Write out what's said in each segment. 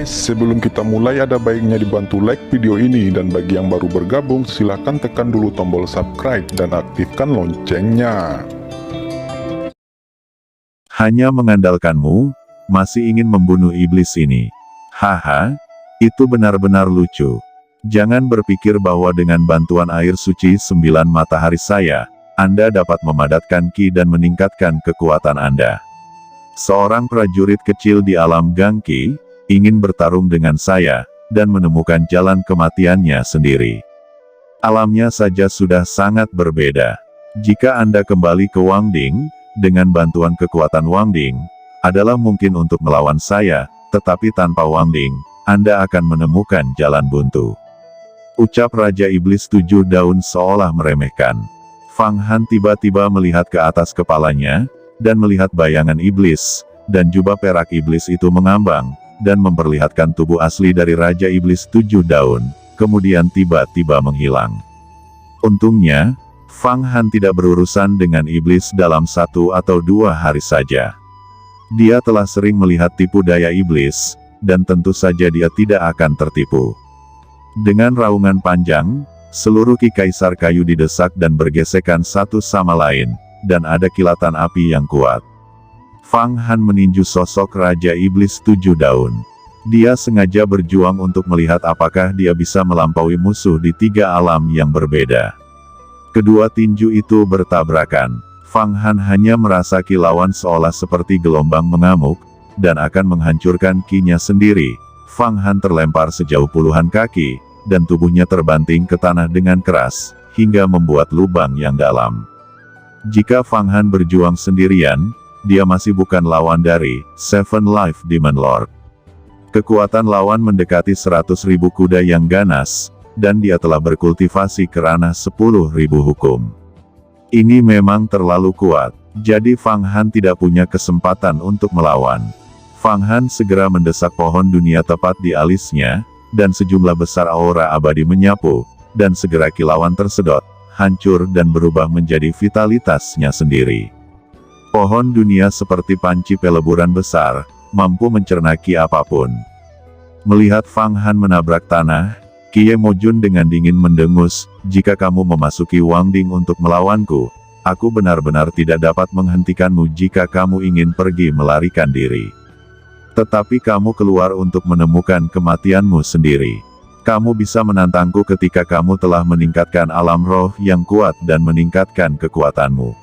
guys, sebelum kita mulai ada baiknya dibantu like video ini, dan bagi yang baru bergabung silahkan tekan dulu tombol subscribe dan aktifkan loncengnya. Hanya mengandalkanmu, masih ingin membunuh iblis ini. Haha, itu benar-benar lucu. Jangan berpikir bahwa dengan bantuan air suci 9 matahari saya, Anda dapat memadatkan ki dan meningkatkan kekuatan Anda. Seorang prajurit kecil di alam Gangki, ingin bertarung dengan saya, dan menemukan jalan kematiannya sendiri. Alamnya saja sudah sangat berbeda. Jika Anda kembali ke Wangding, dengan bantuan kekuatan Wangding, adalah mungkin untuk melawan saya, tetapi tanpa Wangding, Anda akan menemukan jalan buntu. Ucap Raja Iblis 7 Daun seolah meremehkan. Fang Han tiba-tiba melihat ke atas kepalanya, dan melihat bayangan iblis, dan jubah perak iblis itu mengambang, dan memperlihatkan tubuh asli dari Raja Iblis 7 Daun, kemudian tiba-tiba menghilang. Untungnya, Fang Han tidak berurusan dengan iblis dalam 1 atau 2 hari saja. Dia telah sering melihat tipu daya iblis, dan tentu saja dia tidak akan tertipu. Dengan raungan panjang, seluruh ki kaisar kayu didesak dan bergesekan satu sama lain, dan ada kilatan api yang kuat. Fang Han meninju sosok Raja Iblis 7 Daun. Dia sengaja berjuang untuk melihat apakah dia bisa melampaui musuh di 3 alam yang berbeda. Kedua tinju itu bertabrakan. Fang Han hanya merasa kilauan seolah seperti gelombang mengamuk, dan akan menghancurkan kinya sendiri. Fang Han terlempar sejauh puluhan kaki, dan tubuhnya terbanting ke tanah dengan keras, hingga membuat lubang yang dalam. Jika Fang Han berjuang sendirian, dia masih bukan lawan dari Seven Life Demon Lord. Kekuatan lawan mendekati 100.000 kuda yang ganas, dan dia telah berkultivasi ke ranah 10.000 hukum. Ini memang terlalu kuat, jadi Fang Han tidak punya kesempatan untuk melawan. Fang Han segera mendesak pohon dunia tepat di alisnya, dan sejumlah besar aura abadi menyapu, dan segera kilauan tersedot, hancur dan berubah menjadi vitalitasnya sendiri. Pohon dunia seperti panci peleburan besar, mampu mencerna ki apapun. Melihat Fang Han menabrak tanah, Kie Mojun dengan dingin mendengus, "Jika kamu memasuki Wangding untuk melawanku, aku benar-benar tidak dapat menghentikanmu jika kamu ingin pergi melarikan diri. Tetapi kamu keluar untuk menemukan kematianmu sendiri. Kamu bisa menantangku ketika kamu telah meningkatkan alam roh yang kuat dan meningkatkan kekuatanmu.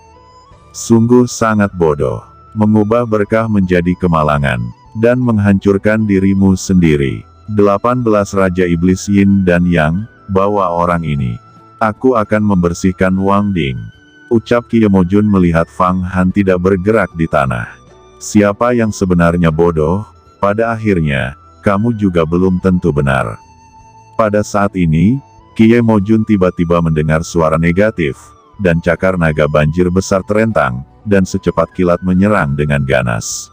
Sungguh sangat bodoh, mengubah berkah menjadi kemalangan, dan menghancurkan dirimu sendiri. 18 Raja Iblis Yin dan Yang, bawa orang ini. Aku akan membersihkan Wangding." Ucap Kie Mojun melihat Fang Han tidak bergerak di tanah. Siapa yang sebenarnya bodoh? Pada akhirnya, kamu juga belum tentu benar. Pada saat ini, Kie Mojun tiba-tiba mendengar suara negatif, dan cakar naga banjir besar terentang, dan secepat kilat menyerang dengan ganas.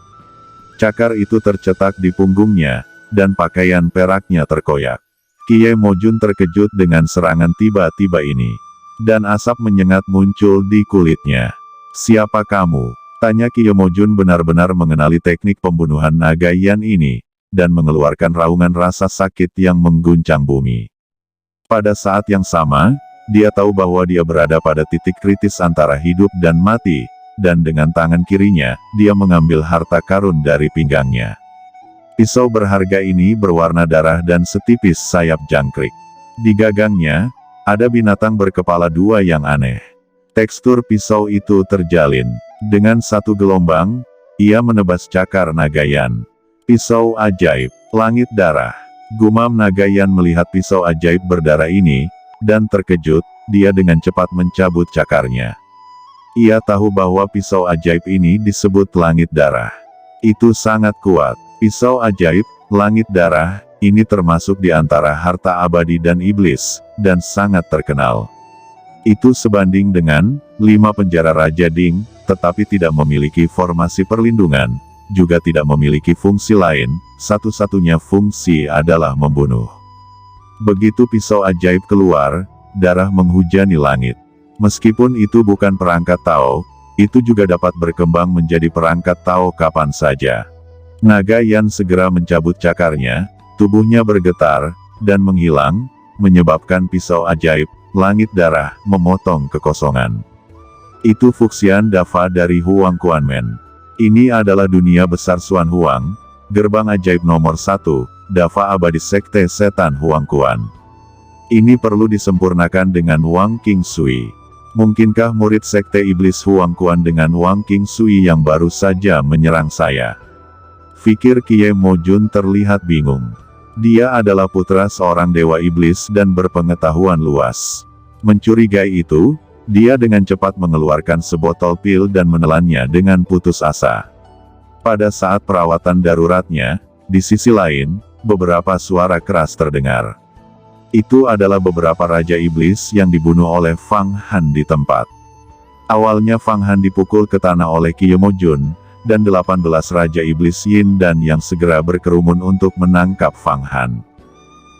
Cakar itu tercetak di punggungnya, dan pakaian peraknya terkoyak. Kie Mojun terkejut dengan serangan tiba-tiba ini, dan asap menyengat muncul di kulitnya. "Siapa kamu?" tanya Kie Mojun, benar-benar mengenali teknik pembunuhan naga Yan ini, dan mengeluarkan raungan rasa sakit yang mengguncang bumi. Pada saat yang sama, dia tahu bahwa dia berada pada titik kritis antara hidup dan mati, dan dengan tangan kirinya, dia mengambil harta karun dari pinggangnya. Pisau berharga ini berwarna darah dan setipis sayap jangkrik. Di gagangnya, ada binatang berkepala 2 yang aneh. Tekstur pisau itu terjalin. Dengan satu gelombang, ia menebas cakar Nagayan. "Pisau ajaib, langit darah." Gumam Nagayan melihat pisau ajaib berdarah ini, dan terkejut, dia dengan cepat mencabut cakarnya. Ia tahu bahwa pisau ajaib ini disebut langit darah. Itu sangat kuat. Pisau ajaib, langit darah, ini termasuk di antara harta abadi dan iblis, dan sangat terkenal. Itu sebanding dengan 5 penjara Raja Ding, tetapi tidak memiliki formasi perlindungan, juga tidak memiliki fungsi lain, satu-satunya fungsi adalah membunuh. Begitu pisau ajaib keluar, darah menghujani langit. Meskipun itu bukan perangkat Tao, itu juga dapat berkembang menjadi perangkat Tao kapan saja. Naga Yan segera mencabut cakarnya, tubuhnya bergetar, dan menghilang, menyebabkan pisau ajaib, langit darah, memotong kekosongan. Itu Fuxian Dava dari Huang Quanmen. Ini adalah dunia besar Xuan Huang, gerbang ajaib nomor 1, Dava abadi sekte setan Huang Quan. Ini perlu disempurnakan dengan Wang Qingsui. Mungkinkah murid sekte iblis Huang Quan dengan Wang Qingsui yang baru saja menyerang saya? Fikir Kie Mojun terlihat bingung. Dia adalah putra seorang dewa iblis dan berpengetahuan luas. Mencurigai itu, dia dengan cepat mengeluarkan sebotol pil dan menelannya dengan putus asa. Pada saat perawatan daruratnya, di sisi lain, beberapa suara keras terdengar. Itu adalah beberapa raja iblis yang dibunuh oleh Fang Han di tempat. Awalnya Fang Han dipukul ke tanah oleh Kie Mojun, dan 18 raja iblis Yin dan yang segera berkerumun untuk menangkap Fang Han.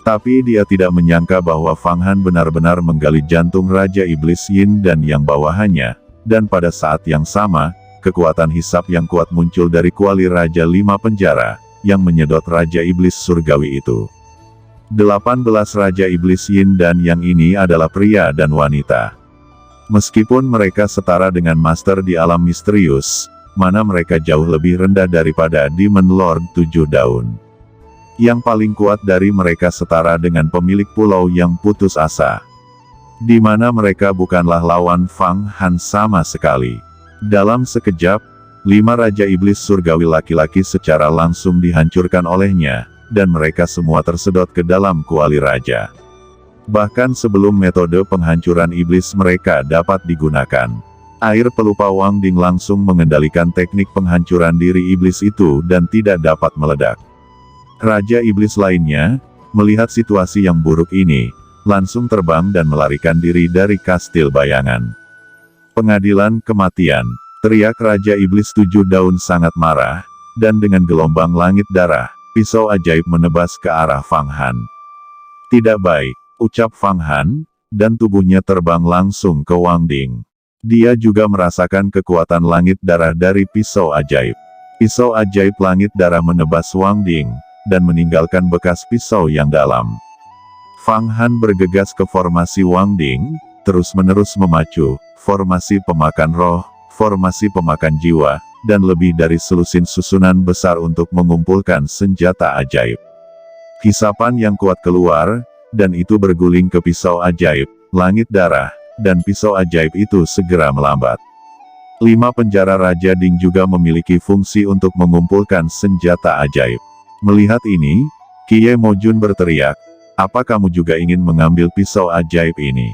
Tapi dia tidak menyangka bahwa Fang Han benar-benar menggali jantung raja iblis Yin dan yang bawahannya, dan pada saat yang sama, kekuatan hisap yang kuat muncul dari kuali Raja 5 Penjara, yang menyedot Raja Iblis Surgawi itu. 18 Raja Iblis Yin dan yang ini adalah pria dan wanita. Meskipun mereka setara dengan Master di alam misterius, mana mereka jauh lebih rendah daripada Demon Lord 7 Daun. Yang paling kuat dari mereka setara dengan pemilik pulau yang putus asa. Di mana mereka bukanlah lawan Fang Han sama sekali. Dalam sekejap, 5 Raja Iblis Surgawi laki-laki secara langsung dihancurkan olehnya, dan mereka semua tersedot ke dalam kuali raja. Bahkan sebelum metode penghancuran iblis mereka dapat digunakan, air pelupa Wang Ding langsung mengendalikan teknik penghancuran diri iblis itu dan tidak dapat meledak. Raja iblis lainnya, melihat situasi yang buruk ini, langsung terbang dan melarikan diri dari kastil bayangan. Pengadilan kematian, teriak Raja Iblis 7 Daun sangat marah, dan dengan gelombang langit darah, pisau ajaib menebas ke arah Fang Han. Tidak baik, ucap Fang Han, dan tubuhnya terbang langsung ke Wang Ding. Dia juga merasakan kekuatan langit darah dari pisau ajaib. Pisau ajaib langit darah menebas Wang Ding, dan meninggalkan bekas pisau yang dalam. Fang Han bergegas ke formasi Wang Ding, terus-menerus memacu, formasi pemakan roh, formasi pemakan jiwa, dan lebih dari selusin susunan besar untuk mengumpulkan senjata ajaib. Hisapan yang kuat keluar, dan itu berguling ke pisau ajaib, langit darah, dan pisau ajaib itu segera melambat. 5 penjara Raja Ding juga memiliki fungsi untuk mengumpulkan senjata ajaib. Melihat ini, Kie Mojun berteriak, "Apa kamu juga ingin mengambil pisau ajaib ini?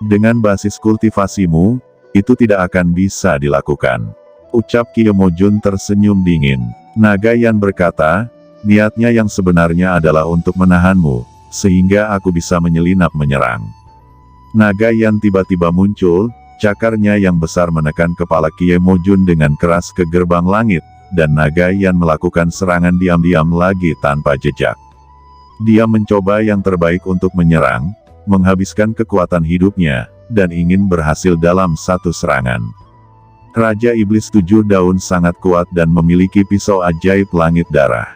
Dengan basis kultivasimu, itu tidak akan bisa dilakukan." Ucap Kie Mojun tersenyum dingin. Naga Yan berkata, "Niatnya yang sebenarnya adalah untuk menahanmu, sehingga aku bisa menyelinap menyerang." Naga Yan tiba-tiba muncul, cakarnya yang besar menekan kepala Kie Mojun dengan keras ke gerbang langit, dan Naga Yan melakukan serangan diam-diam lagi tanpa jejak. Dia mencoba yang terbaik untuk menyerang, menghabiskan kekuatan hidupnya, dan ingin berhasil dalam satu serangan. Raja Iblis 7 Daun sangat kuat dan memiliki pisau ajaib langit darah.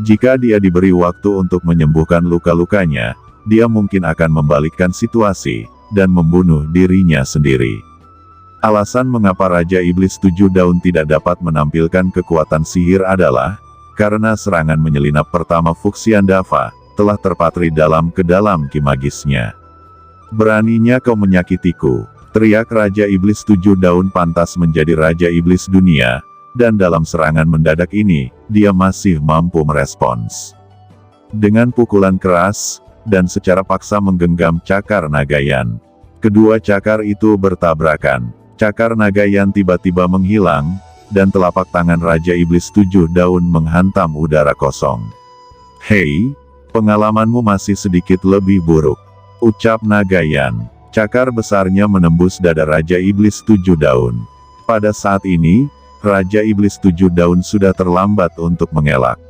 Jika dia diberi waktu untuk menyembuhkan luka-lukanya, dia mungkin akan membalikkan situasi, dan membunuh dirinya sendiri. Alasan mengapa Raja Iblis 7 Daun tidak dapat menampilkan kekuatan sihir adalah, karena serangan menyelinap pertama Fuxian Dava, telah terpatri dalam ke dalam ki magisnya. "Beraninya kau menyakitiku," teriak Raja Iblis 7 Daun pantas menjadi Raja Iblis dunia, dan dalam serangan mendadak ini, dia masih mampu merespons. Dengan pukulan keras, dan secara paksa menggenggam cakar Naga Yan. Kedua cakar itu bertabrakan. Cakar Naga Yan tiba-tiba menghilang, dan telapak tangan Raja Iblis 7 Daun menghantam udara kosong. "Hei, pengalamanmu masih sedikit lebih buruk," ucap Naga Yan. Cakar besarnya menembus dada Raja Iblis 7 Daun. Pada saat ini, Raja Iblis 7 Daun sudah terlambat untuk mengelak.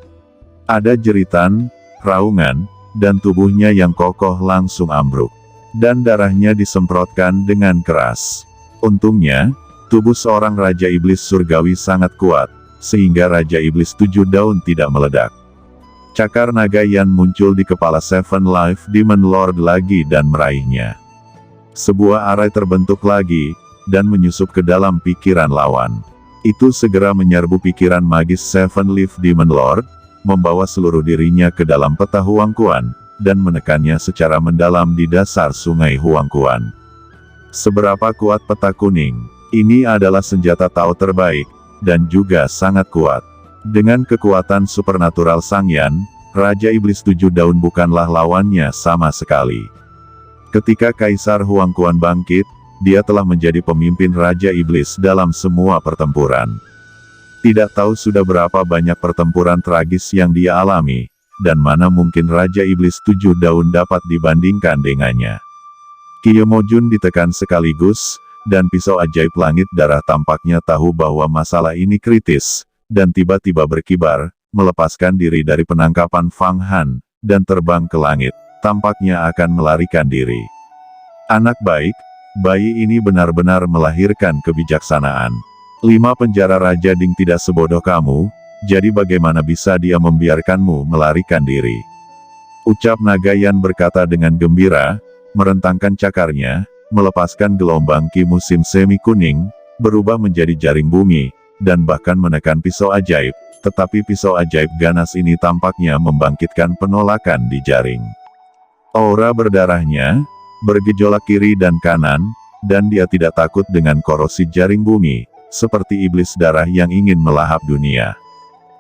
Ada jeritan, raungan, dan tubuhnya yang kokoh langsung ambruk. Dan darahnya disemprotkan dengan keras. Untungnya, tubuh seorang Raja Iblis Surgawi sangat kuat, sehingga Raja Iblis 7 Daun tidak meledak. Cakar naga Yan muncul di kepala Seven Life Demon Lord lagi dan meraihnya. Sebuah arai terbentuk lagi, dan menyusup ke dalam pikiran lawan. Itu segera menyerbu pikiran magis Seven Life Demon Lord, membawa seluruh dirinya ke dalam peta Huangquan, dan menekannya secara mendalam di dasar sungai Huangquan. Seberapa kuat peta kuning? Ini adalah senjata Tao terbaik, dan juga sangat kuat. Dengan kekuatan supernatural Sang Yan, Raja Iblis 7 Daun bukanlah lawannya sama sekali. Ketika Kaisar Huangquan bangkit, dia telah menjadi pemimpin Raja Iblis dalam semua pertempuran. Tidak tahu sudah berapa banyak pertempuran tragis yang dia alami, dan mana mungkin Raja Iblis 7 Daun dapat dibandingkan dengannya. Kiyomojun ditekan sekaligus, dan pisau ajaib langit darah tampaknya tahu bahwa masalah ini kritis, dan tiba-tiba berkibar, melepaskan diri dari penangkapan Fang Han, dan terbang ke langit, tampaknya akan melarikan diri. Anak baik, bayi ini benar-benar melahirkan kebijaksanaan. 5 penjara Raja Ding tidak sebodoh kamu, jadi bagaimana bisa dia membiarkanmu melarikan diri? Ucap naga Yan berkata dengan gembira, merentangkan cakarnya, melepaskan gelombang ki musim semi kuning, berubah menjadi jaring bumi, dan bahkan menekan pisau ajaib, tetapi pisau ajaib ganas ini tampaknya membangkitkan penolakan di jaring. Aura berdarahnya bergejolak kiri dan kanan, dan dia tidak takut dengan korosi jaring bumi, seperti iblis darah yang ingin melahap dunia.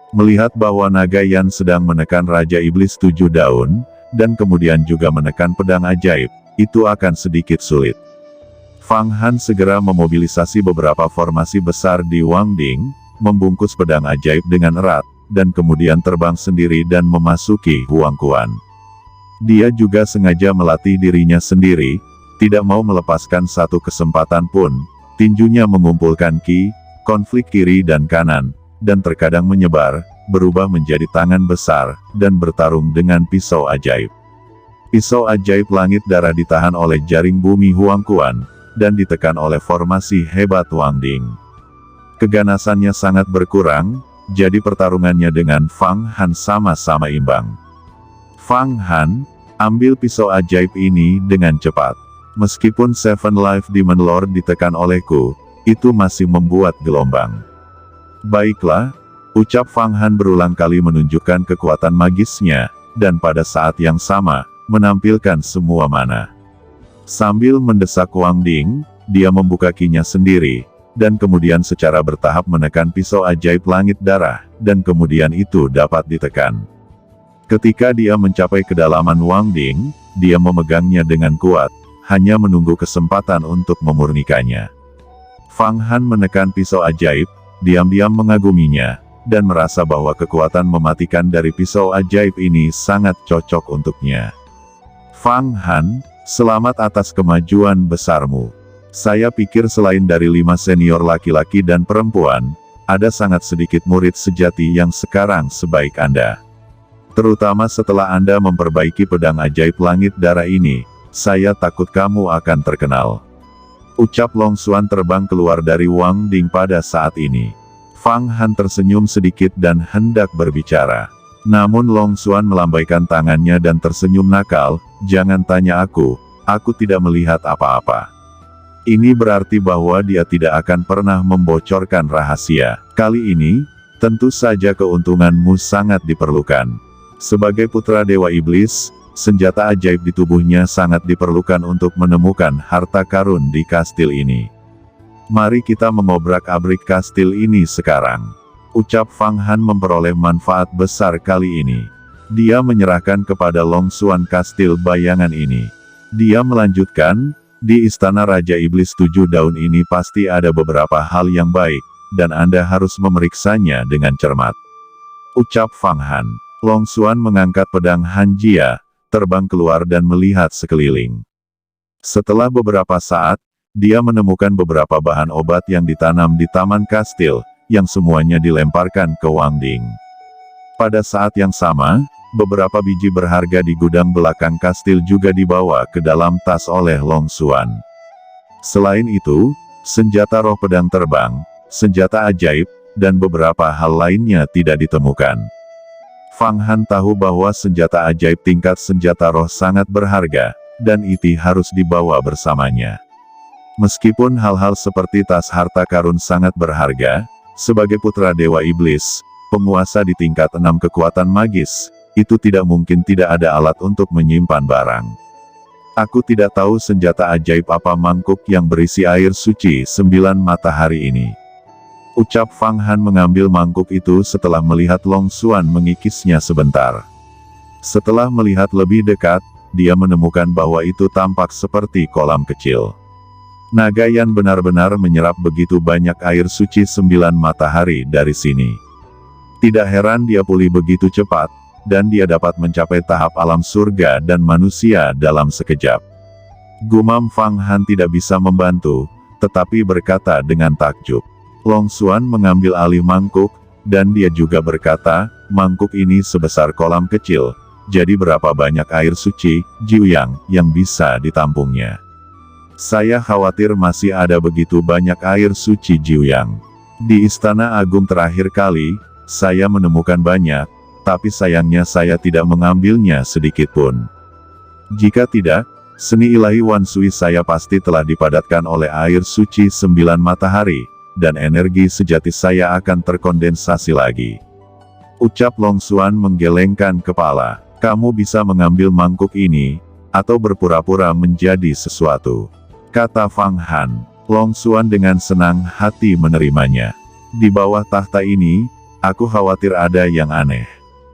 Melihat bahwa naga Yan sedang menekan Raja Iblis 7 Daun, dan kemudian juga menekan pedang ajaib, itu akan sedikit sulit. Fang Han segera memobilisasi beberapa formasi besar di Wangding, membungkus pedang ajaib dengan erat, dan kemudian terbang sendiri dan memasuki Huangquan. Dia juga sengaja melatih dirinya sendiri, tidak mau melepaskan satu kesempatan pun. Tinjunya mengumpulkan ki, konflik kiri dan kanan, dan terkadang menyebar, berubah menjadi tangan besar, dan bertarung dengan pisau ajaib. Pisau ajaib langit darah ditahan oleh jaring bumi Huangquan, dan ditekan oleh formasi hebat Wangding. Keganasannya sangat berkurang, jadi pertarungannya dengan Fang Han sama-sama imbang. Fang Han, ambil pisau ajaib ini dengan cepat. Meskipun Seven Life Demon Lord ditekan olehku, itu masih membuat gelombang. Baiklah, ucap Fang Han berulang kali menunjukkan kekuatan magisnya, dan pada saat yang sama, menampilkan semua mana. Sambil mendesak Wangding, dia membuka kinya sendiri, dan kemudian secara bertahap menekan pisau ajaib langit darah, dan kemudian itu dapat ditekan. Ketika dia mencapai kedalaman Wangding, dia memegangnya dengan kuat, hanya menunggu kesempatan untuk memurnikannya. Fang Han menekan pisau ajaib, diam-diam mengaguminya, dan merasa bahwa kekuatan mematikan dari pisau ajaib ini sangat cocok untuknya. Fang Han, selamat atas kemajuan besarmu. Saya pikir selain dari 5 senior laki-laki dan perempuan, ada sangat sedikit murid sejati yang sekarang sebaik Anda. Terutama setelah Anda memperbaiki pedang ajaib langit darah ini, saya takut kamu akan terkenal. Ucap Long Xuan terbang keluar dari Wangding pada saat ini. Fang Han tersenyum sedikit dan hendak berbicara. Namun Long Xuan melambaikan tangannya dan tersenyum nakal, jangan tanya aku tidak melihat apa-apa. Ini berarti bahwa dia tidak akan pernah membocorkan rahasia. Kali ini, tentu saja keuntunganmu sangat diperlukan. Sebagai putra Dewa Iblis, senjata ajaib di tubuhnya sangat diperlukan untuk menemukan harta karun di kastil ini. Mari kita mengobrak-abrik kastil ini sekarang. Ucap Fang Han memperoleh manfaat besar kali ini. Dia menyerahkan kepada Long Xuan kastil bayangan ini. Dia melanjutkan, di istana Raja Iblis 7 Daun ini pasti ada beberapa hal yang baik, dan Anda harus memeriksanya dengan cermat. Ucap Fang Han. Long Xuan mengangkat pedang Hanjia, terbang keluar dan melihat sekeliling. Setelah beberapa saat, dia menemukan beberapa bahan obat yang ditanam di taman kastil, yang semuanya dilemparkan ke Wangding. Pada saat yang sama, beberapa biji berharga di gudang belakang kastil juga dibawa ke dalam tas oleh Long Xuan. Selain itu, senjata roh pedang terbang, senjata ajaib, dan beberapa hal lainnya tidak ditemukan. Fang Han tahu bahwa senjata ajaib tingkat senjata roh sangat berharga, dan itu harus dibawa bersamanya. Meskipun hal-hal seperti tas harta karun sangat berharga, sebagai putra Dewa Iblis, penguasa di tingkat 6 kekuatan magis, itu tidak mungkin tidak ada alat untuk menyimpan barang. Aku tidak tahu senjata ajaib apa mangkuk yang berisi air suci 9 matahari ini. Ucap Fang Han mengambil mangkuk itu setelah melihat Long Xuan mengikisnya sebentar. Setelah melihat lebih dekat, dia menemukan bahwa itu tampak seperti kolam kecil. Naga Yan benar-benar menyerap begitu banyak air suci 9 matahari dari sini. Tidak heran dia pulih begitu cepat, dan dia dapat mencapai tahap alam surga dan manusia dalam sekejap. Gumam Fang Han tidak bisa membantu, tetapi berkata dengan takjub. Long Xuan mengambil alih mangkuk, dan dia juga berkata, mangkuk ini sebesar kolam kecil, jadi berapa banyak air suci, Jiuyang, yang bisa ditampungnya? Saya khawatir masih ada begitu banyak air suci Jiuyang. Di Istana Agung terakhir kali, saya menemukan banyak, tapi sayangnya saya tidak mengambilnya sedikit pun. Jika tidak, seni ilahi Wan Sui saya pasti telah dipadatkan oleh air suci 9 matahari, dan energi sejati saya akan terkondensasi lagi. Ucap Long Xuan menggelengkan kepala. Kamu bisa mengambil mangkuk ini, atau berpura-pura menjadi sesuatu, kata Fang Han. Long Xuan dengan senang hati menerimanya. Di bawah tahta ini, aku khawatir ada yang aneh.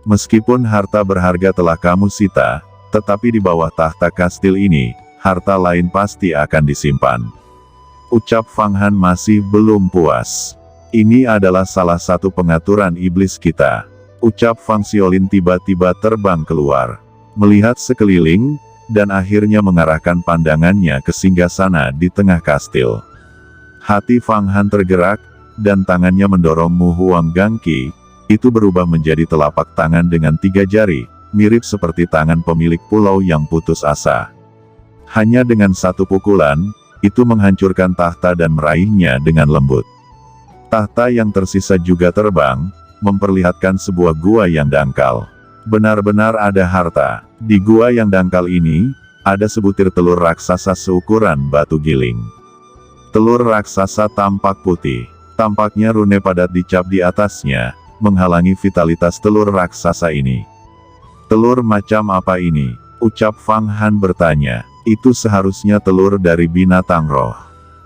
Meskipun harta berharga telah kamu sita, tetapi di bawah tahta kastil ini, harta lain pasti akan disimpan. Ucap Fang Han masih belum puas. Ini adalah salah satu pengaturan iblis kita. Ucap Fang Xiaolin tiba-tiba terbang keluar, melihat sekeliling, dan akhirnya mengarahkan pandangannya ke singgasana di tengah kastil. Hati Fang Han tergerak, dan tangannya mendorong Mu Huang Gangqi, itu berubah menjadi telapak tangan dengan 3 jari, mirip seperti tangan pemilik pulau yang putus asa. Hanya dengan satu pukulan, itu menghancurkan tahta dan meraihnya dengan lembut. Tahta yang tersisa juga terbang, memperlihatkan sebuah gua yang dangkal. Benar-benar ada harta. Di gua yang dangkal ini, ada sebutir telur raksasa seukuran batu giling. Telur raksasa tampak putih. Tampaknya rune padat dicap di atasnya, menghalangi vitalitas telur raksasa ini. Telur macam apa ini? Ucap Fang Han bertanya. Itu seharusnya telur dari binatang roh.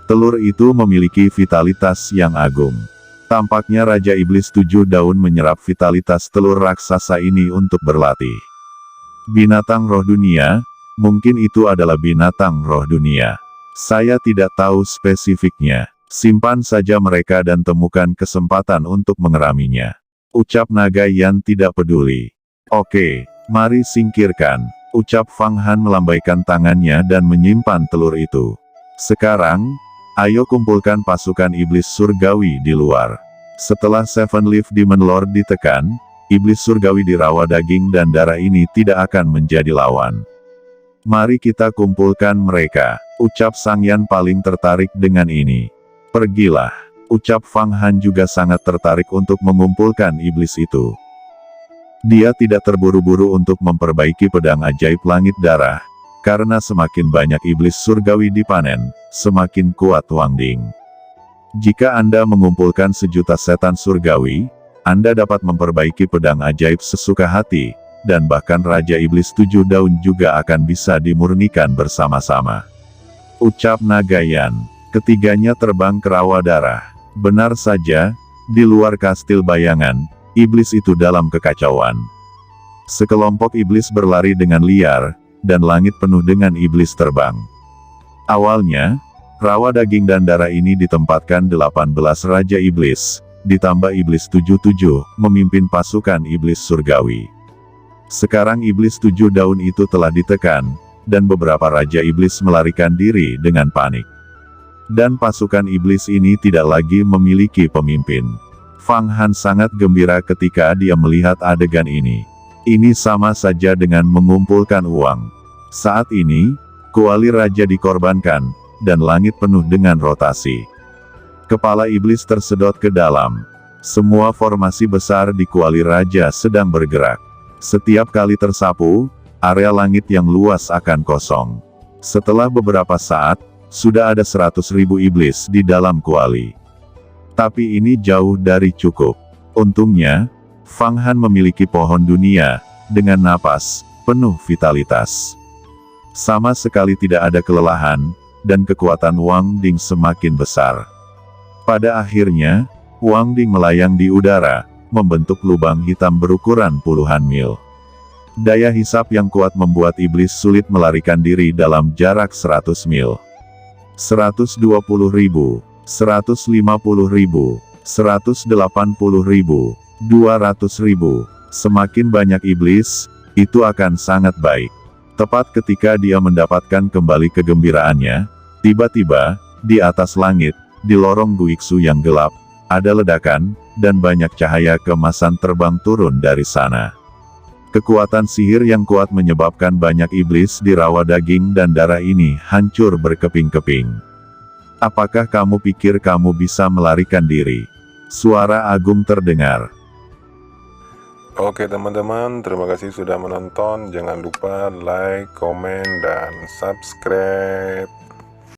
Telur itu memiliki vitalitas yang agung. Tampaknya Raja Iblis 7 Daun menyerap vitalitas telur raksasa ini untuk berlatih. Binatang roh dunia, mungkin itu adalah binatang roh dunia. Saya tidak tahu spesifiknya. Simpan saja mereka dan temukan kesempatan untuk mengeraminya. Ucap Naga Yan tidak peduli. Oke, mari singkirkan. Ucap Fang Han melambaikan tangannya dan menyimpan telur itu. Sekarang, ayo kumpulkan pasukan iblis surgawi di luar. Setelah Seven Leaf Demon Lord ditekan, iblis surgawi di rawa daging dan darah ini tidak akan menjadi lawan. Mari kita kumpulkan mereka. Ucap Sang Yan paling tertarik dengan ini. Pergilah. Ucap Fang Han juga sangat tertarik untuk mengumpulkan iblis itu. Dia tidak terburu-buru untuk memperbaiki pedang ajaib langit darah, karena semakin banyak iblis surgawi dipanen, semakin kuat Wang Ding. Jika Anda mengumpulkan 1.000.000 setan surgawi, Anda dapat memperbaiki pedang ajaib sesuka hati, dan bahkan Raja Iblis 7 Daun juga akan bisa dimurnikan bersama-sama. Ucap Naga Yan. Ketiganya terbang ke rawa darah. Benar saja, di luar kastil bayangan, iblis itu dalam kekacauan. Sekelompok iblis berlari dengan liar, dan langit penuh dengan iblis terbang. Awalnya, rawa daging dan darah ini ditempatkan 18 Raja Iblis, ditambah Iblis 77, memimpin pasukan iblis surgawi. Sekarang Iblis 7 Daun itu telah ditekan, dan beberapa Raja Iblis melarikan diri dengan panik. Dan pasukan iblis ini tidak lagi memiliki pemimpin. Fang Han sangat gembira ketika dia melihat adegan ini. Ini sama saja dengan mengumpulkan uang. Saat ini, kuali raja dikorbankan, dan langit penuh dengan rotasi. Kepala iblis tersedot ke dalam. Semua formasi besar di kuali raja sedang bergerak. Setiap kali tersapu, area langit yang luas akan kosong. Setelah beberapa saat, sudah ada 100.000 iblis di dalam kuali. Tapi ini jauh dari cukup. Untungnya, Fang Han memiliki pohon dunia, dengan napas penuh vitalitas. Sama sekali tidak ada kelelahan, dan kekuatan Wang Ding semakin besar. Pada akhirnya, Wang Ding melayang di udara, membentuk lubang hitam berukuran puluhan mil. Daya hisap yang kuat membuat iblis sulit melarikan diri dalam jarak 100 mil. 120.000, 150.000, 180.000, 200.000. Semakin banyak iblis, itu akan sangat baik. Tepat ketika dia mendapatkan kembali kegembiraannya, tiba-tiba, di atas langit, di lorong Guiksu yang gelap, ada ledakan, dan banyak cahaya keemasan terbang turun dari sana. Kekuatan sihir yang kuat menyebabkan banyak iblis di rawa daging dan darah ini hancur berkeping-keping. Apakah kamu pikir kamu bisa melarikan diri? Suara agung terdengar. Oke teman-teman, terima kasih sudah menonton. Jangan lupa like, komen, dan subscribe.